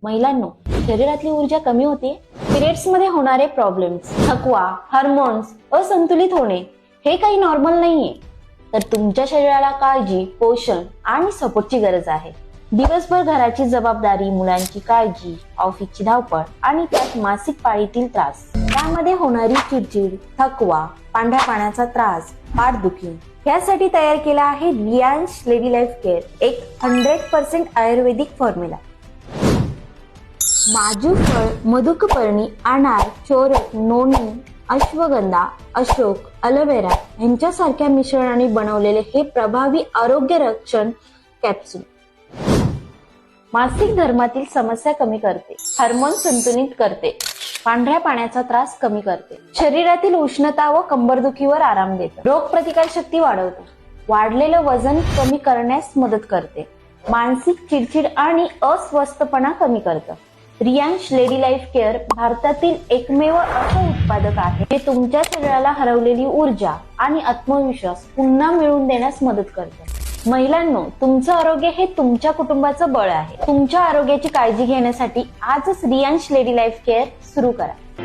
महिलांनो, शरीरातली ऊर्जा कमी होते, पिरियड्स मध्ये होणारे प्रॉब्लेम्स, थकवा, हार्मोन्स असंतुलित होणे हे काही नॉर्मल नाहीये. तर तुमच्या शरीराला काळजी, पोषण आणि सपोर्टची गरज आहे. दिवसभर घराची जबाबदारी, मुलांची काळजी, ऑफिसची धावपळ आणि त्यात मासिक पाळीतील त्रास, त्यामध्ये होणारी चिडचिड, थकवा, पांढऱ्या पाण्याचा त्रास, पाठदुखी यासाठी तयार केला आहे रियांश लेडी लाईफ केअर, एक 100% आयुर्वेदिक फॉर्म्युला. माजू फळ, मधुकपर्णी, अनार, चोरक, नोनी, अश्वगंधा, अशोक, अलोवेरा यांच्यासारख्या मिश्रणाने बनवलेले हे प्रभावी आरोग्य रक्षण कॅप्सूल मासिक धर्मातील समस्या कमी करते, हार्मोन संतुलित करते, पांढऱ्या पाण्याचा त्रास कमी करते, शरीरातील उष्णता व कंबरदुखीवर आराम देते, रोगप्रतिकार शक्ती वाढवते, वाढलेलं वजन कमी करण्यास मदत करते, मानसिक चिडचिड आणि अस्वस्थपणा कमी करतं. रियांश लेडी लाईफ केअर भारतातील एकमेव असं उत्पादक आहे जे तुमच्या शरीराला हरवलेली ऊर्जा आणि आत्मविश्वास पुन्हा मिळवून देण्यास मदत करते. महिलांनो, तुमचं आरोग्य हे तुमच्या कुटुंबाचं बळ आहे. तुमच्या आरोग्याची काळजी घेण्यासाठी आजच रियांश लेडी लाईफ केअर सुरू करा.